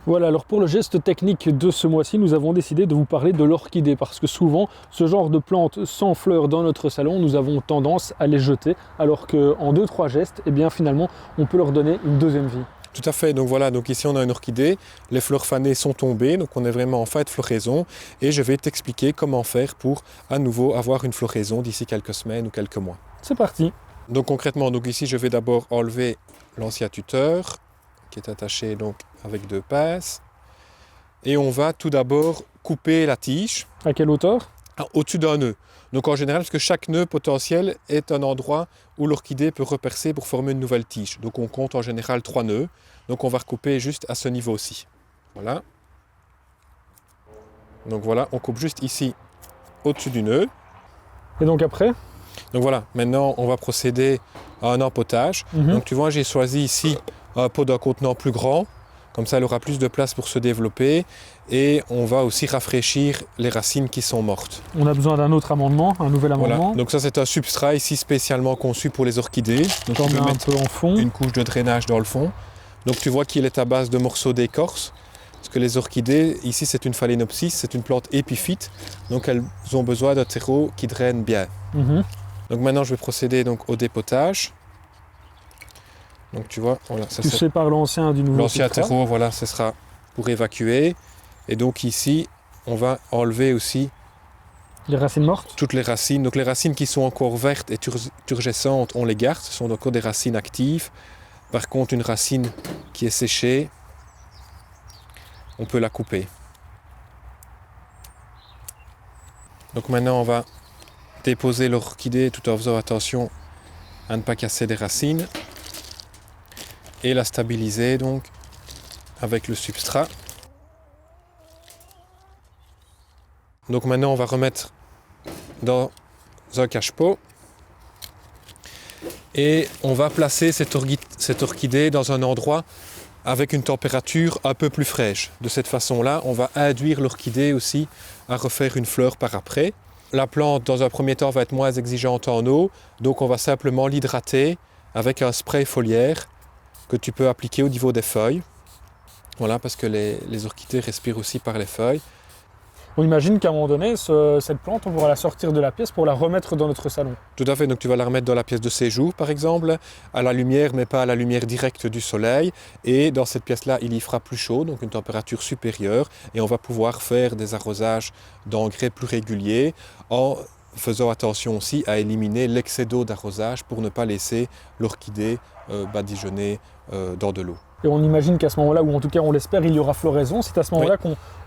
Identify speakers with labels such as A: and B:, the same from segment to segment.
A: Voilà, alors pour le geste technique de ce mois-ci, nous avons décidé de vous parler de l'orchidée parce que souvent, ce genre de plantes sans fleurs dans notre salon, nous avons tendance à les jeter alors qu'en 2-3 gestes, eh bien finalement, on peut leur donner une deuxième vie.
B: Tout à fait, donc voilà, donc ici on a une orchidée, les fleurs fanées sont tombées, donc on est vraiment en fin de floraison et je vais t'expliquer comment faire pour à nouveau avoir une floraison d'ici quelques semaines ou quelques mois.
A: C'est parti.
B: Donc concrètement, donc ici je vais d'abord enlever l'ancien tuteur qui est attaché donc avec 2 pinces et on va tout d'abord couper la tige.
A: À quelle hauteur?
B: Au-dessus d'un nœud. Donc en général, parce que chaque nœud potentiel est un endroit où l'orchidée peut repercer pour former une nouvelle tige. Donc on compte en général 3 nœuds. Donc on va recouper juste à ce niveau-ci. Voilà. Donc voilà, on coupe juste ici au-dessus du nœud.
A: Et donc après?
B: Donc voilà, maintenant on va procéder à un empotage. Donc tu vois, j'ai choisi ici un pot d'un contenant plus grand. Comme ça, elle aura plus de place pour se développer. Et on va aussi rafraîchir les racines qui sont mortes.
A: On a besoin d'un autre amendement, un nouvel amendement.
B: Voilà. Donc ça, c'est un substrat ici spécialement conçu pour les orchidées. Donc
A: on
B: tu
A: met
B: peux
A: un
B: mettre
A: peu en fond.
B: une couche de drainage dans le fond. Donc tu vois qu'il est à base de morceaux d'écorce. Parce que les orchidées, ici c'est une phalaenopsis, c'est une plante épiphyte. Donc elles ont besoin d'un terreau qui draine bien. Donc maintenant, je vais procéder donc au dépotage. Donc tu vois, voilà, ça
A: tu sépares l'ancien du nouveau.
B: L'ancien terreau, voilà, ce sera pour évacuer. Et donc ici, on va enlever aussi
A: les racines mortes.
B: Toutes les racines. Donc les racines qui sont encore vertes et turgescentes, on les garde. Ce sont encore des racines actives. Par contre, une racine qui est séchée, on peut la couper. Donc maintenant, on va déposer l'orchidée tout en faisant attention à ne pas casser des racines. Et la stabiliser donc avec le substrat. Donc maintenant on va remettre dans un cache-pot et on va placer cette orchidée dans un endroit avec une température un peu plus fraîche. De cette façon-là, on va induire l'orchidée aussi à refaire une fleur par après. La plante dans un premier temps va être moins exigeante en eau, donc on va simplement l'hydrater avec un spray foliaire que tu peux appliquer au niveau des feuilles. Voilà, parce que les orchidées respirent aussi par les feuilles.
A: On imagine qu'à un moment donné, cette plante, on pourra la sortir de la pièce pour la remettre dans notre salon.
B: Tout à fait, donc tu vas la remettre dans la pièce de séjour par exemple, à la lumière, mais pas à la lumière directe du soleil. Et dans cette pièce-là, il y fera plus chaud, donc une température supérieure. Et on va pouvoir faire des arrosages d'engrais plus réguliers en faisant attention aussi à éliminer l'excès d'eau d'arrosage pour ne pas laisser l'orchidée badigeonner dans de l'eau.
A: Et on imagine qu'à ce moment-là, ou en tout cas on l'espère, il y aura floraison. C'est à ce moment-là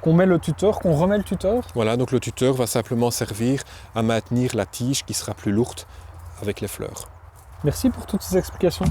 A: qu'on met le tuteur, qu'on remet le tuteur.
B: Voilà, donc le tuteur va simplement servir à maintenir la tige qui sera plus lourde avec les fleurs.
A: Merci pour toutes ces explications.